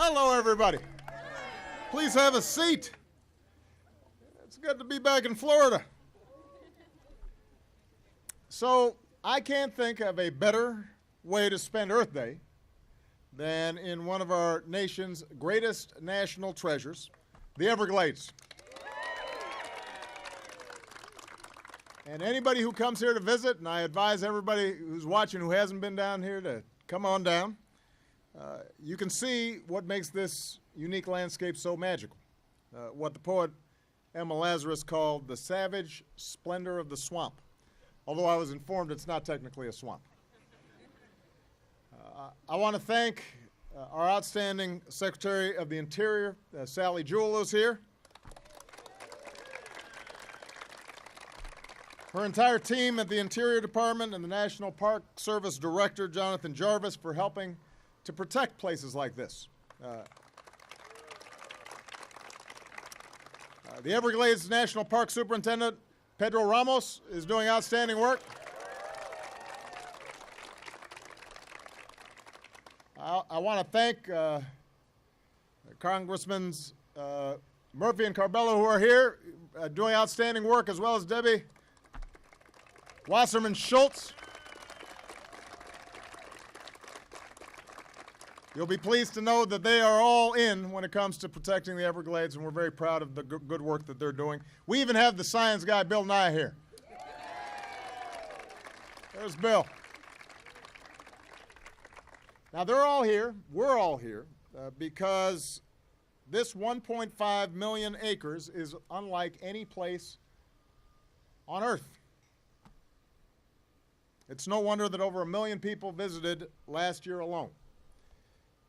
Hello, everybody. Please have a seat. It's good to be back in Florida. So, I can't think of a better way to spend Earth Day than in one of our nation's greatest national treasures, the Everglades. And anybody who comes here to visit, and I advise everybody who's watching who hasn't been down here to come on down, you can see what makes this unique landscape so magical. What the poet Emma Lazarus called the savage splendor of the swamp, although I was informed it's not technically a swamp. I want to thank our outstanding Secretary of the Interior, Sally Jewell, who's here. Her entire team at the Interior Department and the National Park Service Director, Jonathan Jarvis, for helping to protect places like this. The Everglades National Park Superintendent, Pedro Ramos, is doing outstanding work. I want to thank Congressmen Murphy and Carbello, who are here doing outstanding work, as well as Debbie Wasserman Schultz. You'll be pleased to know that they are all in when it comes to protecting the Everglades, and we're very proud of the good work that they're doing. We even have the science guy, Bill Nye, here. There's Bill. Now, they're all here, we're all here, because this 1.5 million acres is unlike any place on Earth. It's no wonder that over 1 million people visited last year alone.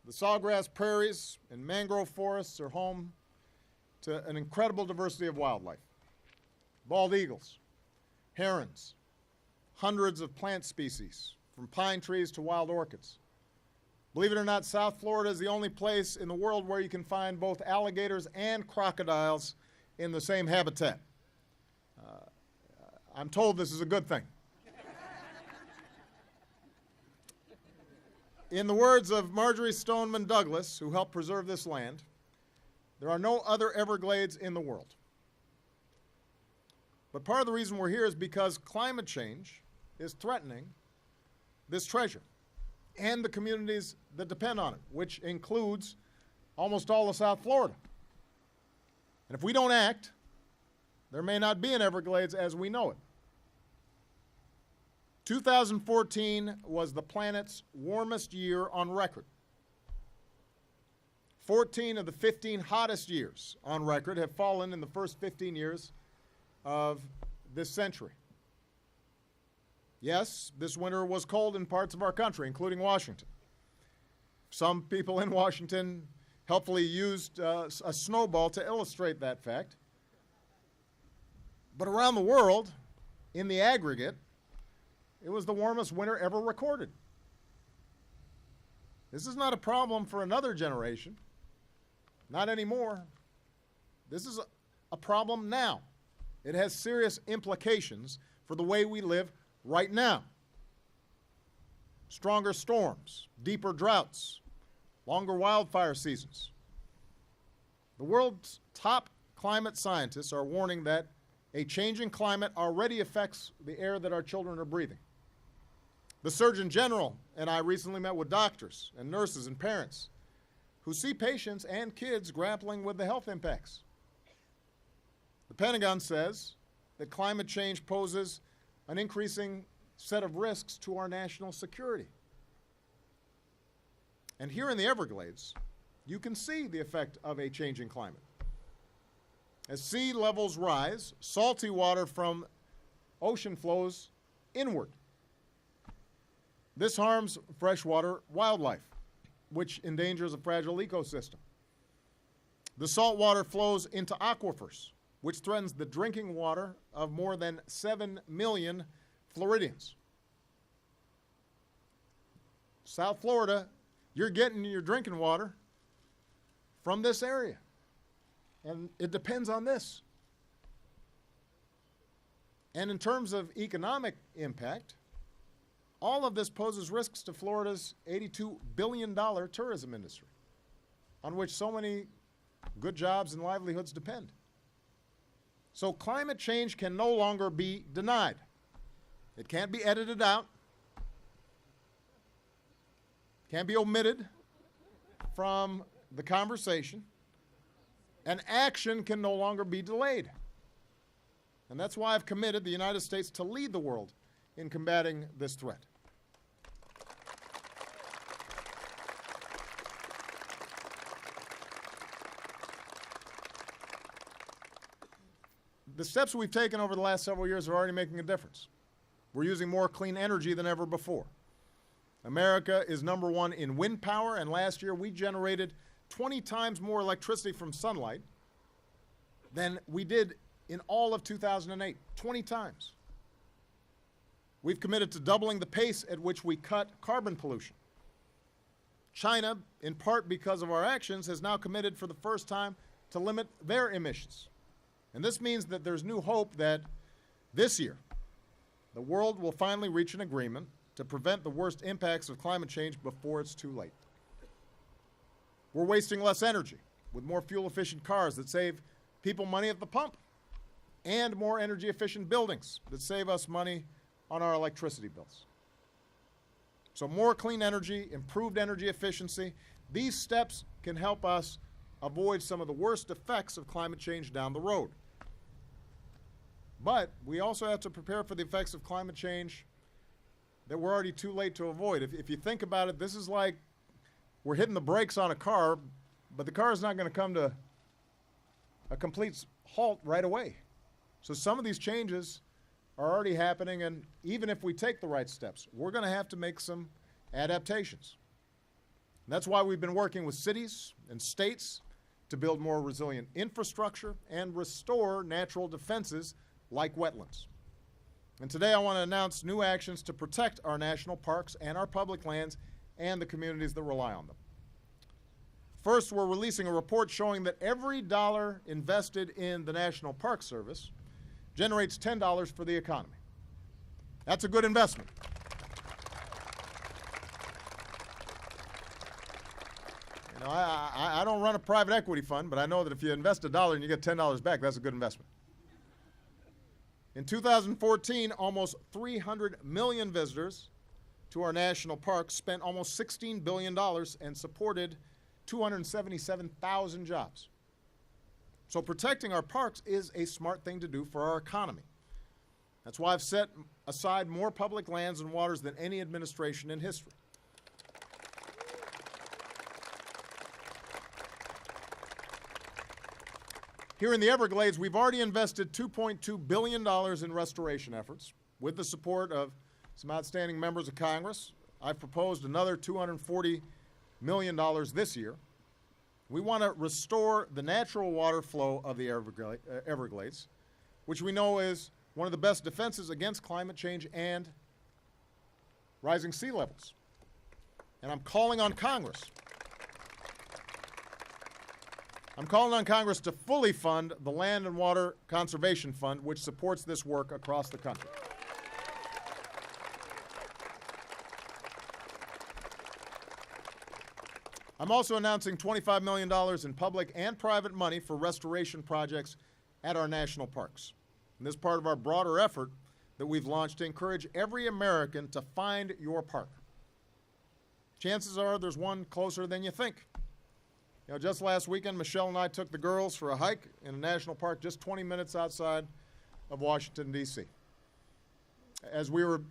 The sawgrass prairies and mangrove forests are home to an incredible diversity of wildlife. Bald eagles, herons, hundreds of plant species, from pine trees to wild orchids. Believe it or not, South Florida is the only place in the world where you can find both alligators and crocodiles in the same habitat. I'm told this is a good thing. In the words of Marjorie Stoneman Douglas, who helped preserve this land, there are no other Everglades in the world. But part of the reason we're here is because climate change is threatening this treasure and the communities that depend on it, which includes almost all of South Florida. And if we don't act, there may not be an Everglades as we know it. 2014 was the planet's warmest year on record. 14 of the 15 hottest years on record have fallen in the first 15 years of this century. Yes, this winter was cold in parts of our country, including Washington. Some people in Washington helpfully used a snowball to illustrate that fact. But around the world, in the aggregate, it was the warmest winter ever recorded. This is not a problem for another generation. Not anymore. This is a problem now. It has serious implications for the way we live right now. Stronger storms, deeper droughts, longer wildfire seasons. The world's top climate scientists are warning that a changing climate already affects the air that our children are breathing. The Surgeon General and I recently met with doctors and nurses and parents who see patients and kids grappling with the health impacts. The Pentagon says that climate change poses an increasing set of risks to our national security. And here in the Everglades, you can see the effect of a changing climate. As sea levels rise, salty water from ocean flows inward. This harms freshwater wildlife, which endangers a fragile ecosystem. The salt water flows into aquifers, which threatens the drinking water of more than 7 million Floridians. South Florida, you're getting your drinking water from this area, and it depends on this. And in terms of economic impact, all of this poses risks to Florida's $82 billion tourism industry. on which so many good jobs and livelihoods depend. So climate change can no longer be denied. It can't be edited out, can't be omitted from the conversation, and action can no longer be delayed. And that's why I've committed the United States to lead the world in combating this threat. The steps we've taken over the last several years are already making a difference. We're using more clean energy than ever before. America is number one in wind power, and last year we generated 20 times more electricity from sunlight than we did in all of 2008, 20 times. We've committed to doubling the pace at which we cut carbon pollution. China, in part because of our actions, has now committed for the first time to limit their emissions. And this means that there's new hope that this year the world will finally reach an agreement to prevent the worst impacts of climate change before it's too late. We're wasting less energy with more fuel-efficient cars that save people money at the pump, and more energy-efficient buildings that save us money on our electricity bills. So more clean energy, improved energy efficiency, these steps can help us avoid some of the worst effects of climate change down the road. But we also have to prepare for the effects of climate change that we're already too late to avoid. If you think about it, this is like we're hitting the brakes on a car, but the car is not going to come to a complete halt right away. So some of these changes are already happening, and even if we take the right steps, we're going to have to make some adaptations. And that's why we've been working with cities and states to build more resilient infrastructure and restore natural defenses like wetlands. And today I want to announce new actions to protect our national parks and our public lands and the communities that rely on them. First, we're releasing a report showing that every dollar invested in the National Park Service generates $10 for the economy. That's a good investment. You know, I don't run a private equity fund, but I know that if you invest $1 and you get $10 back, that's a good investment. In 2014, almost 300 million visitors to our national parks spent almost $16 billion and supported 277,000 jobs. So protecting our parks is a smart thing to do for our economy. That's why I've set aside more public lands and waters than any administration in history. Here in the Everglades, we've already invested $2.2 billion in restoration efforts. With the support of some outstanding members of Congress, I've proposed another $240 million this year. We want to restore the natural water flow of the Everglades, which we know is one of the best defenses against climate change and rising sea levels. And I'm calling on Congress. I'm calling on Congress to fully fund the Land and Water Conservation Fund, which supports this work across the country. I'm also announcing $25 million in public and private money for restoration projects at our national parks. And this is part of our broader effort that we've launched to encourage every American to find your park. Chances are there's one closer than you think. You know, just last weekend, Michelle and I took the girls for a hike in a national park just 20 minutes outside of Washington, D.C. As we were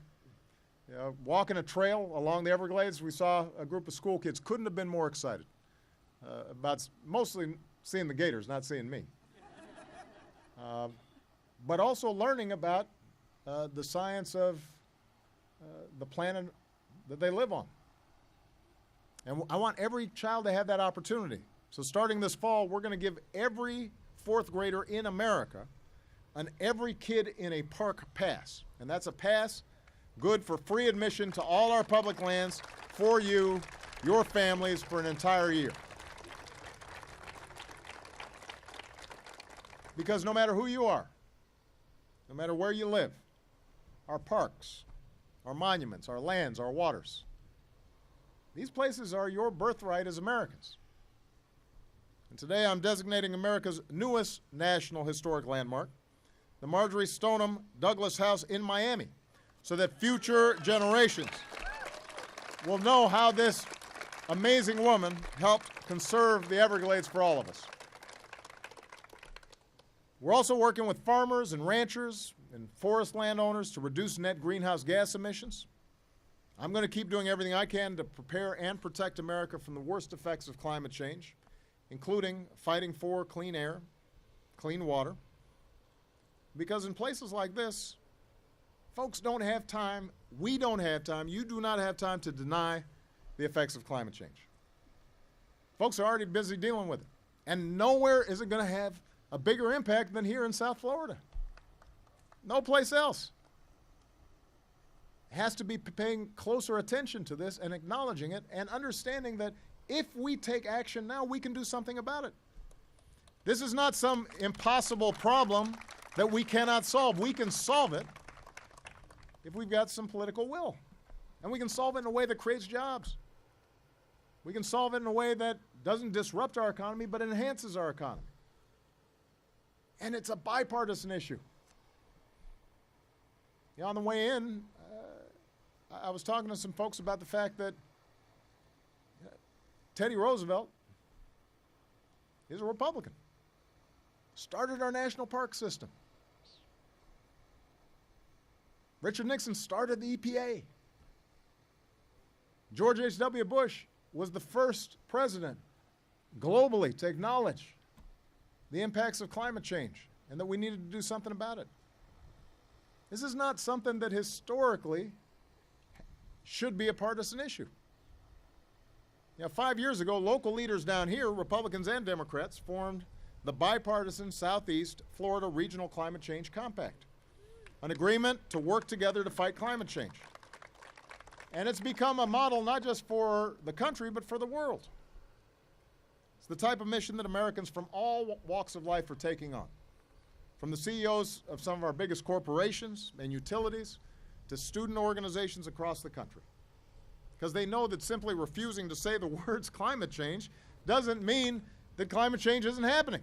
walking a trail along the Everglades, we saw a group of school kids. Couldn't have been more excited about mostly seeing the gators, not seeing me. But also learning about the science of the planet that they live on. And I want every child to have that opportunity. So starting this fall, we're going to give every fourth grader in America an Every Kid in a Park pass. And that's a pass good for free admission to all our public lands for you, your families, for an entire year. Because no matter who you are, no matter where you live, our parks, our monuments, our lands, our waters, these places are your birthright as Americans. And today I'm designating America's newest National Historic Landmark, the Marjorie Stoneman Douglas House in Miami, so that future generations will know how this amazing woman helped conserve the Everglades for all of us. We're also working with farmers and ranchers and forest landowners to reduce net greenhouse gas emissions. I'm going to keep doing everything I can to prepare and protect America from the worst effects of climate change, including fighting for clean air, clean water. Because in places like this, folks don't have time, we don't have time, you do not have time to deny the effects of climate change. Folks are already busy dealing with it. And nowhere is it going to have a bigger impact than here in South Florida. No place else. Has to be paying closer attention to this and acknowledging it and understanding that if we take action now, we can do something about it. This is not some impossible problem that we cannot solve. We can solve it if we've got some political will. And we can solve it in a way that creates jobs. We can solve it in a way that doesn't disrupt our economy, but enhances our economy. And it's a bipartisan issue. You know, on the way in, I was talking to some folks about the fact that Teddy Roosevelt is a Republican. Started our national park system. Richard Nixon started the EPA. George H.W. Bush was the first president globally to acknowledge the impacts of climate change and that we needed to do something about it. This is not something that historically should be a partisan issue. You know, 5 years ago, local leaders down here, Republicans and Democrats, formed the bipartisan Southeast Florida Regional Climate Change Compact, an agreement to work together to fight climate change. And it's become a model not just for the country, but for the world. It's the type of mission that Americans from all walks of life are taking on, from the CEOs of some of our biggest corporations and utilities to student organizations across the country. Because they know that simply refusing to say the words climate change doesn't mean that climate change isn't happening.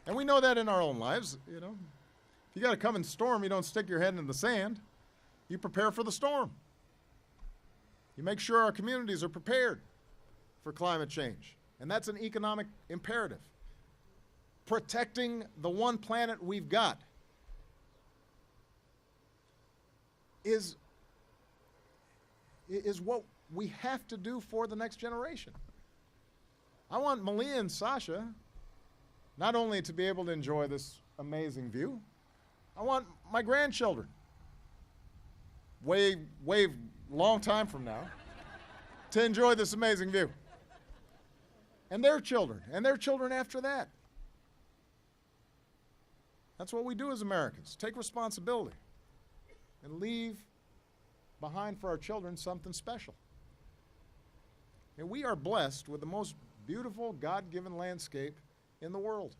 And we know that in our own lives, you know. If you got to come in storm, you don't stick your head in the sand. You prepare for the storm. You make sure our communities are prepared for climate change. And that's an economic imperative. Protecting the one planet we've got is what we have to do for the next generation. I want Malia and Sasha not only to be able to enjoy this amazing view, I want my grandchildren, way long time from now, to enjoy this amazing view. And their children after that. That's what we do as Americans, take responsibility and leave behind for our children something special. And we are blessed with the most beautiful God-given landscape in the world.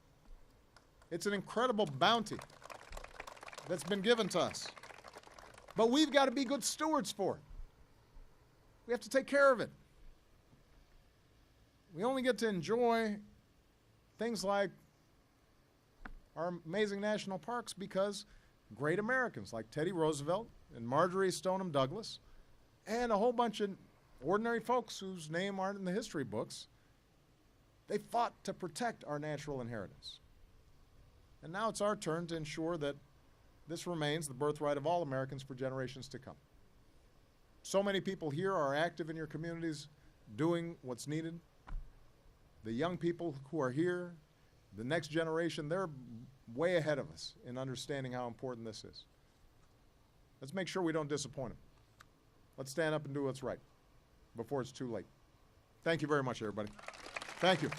It's an incredible bounty that's been given to us. But we've got to be good stewards for it. We have to take care of it. We only get to enjoy things like our amazing national parks because great Americans like Teddy Roosevelt and Marjorie Stoneman Douglas and a whole bunch of ordinary folks whose name aren't in the history books, they fought to protect our natural inheritance. And now it's our turn to ensure that this remains the birthright of all Americans for generations to come. So many people here are active in your communities doing what's needed. The young people who are here, the next generation, they're way ahead of us in understanding how important this is. Let's make sure we don't disappoint them. Let's stand up and do what's right before it's too late. Thank you very much, everybody. Thank you.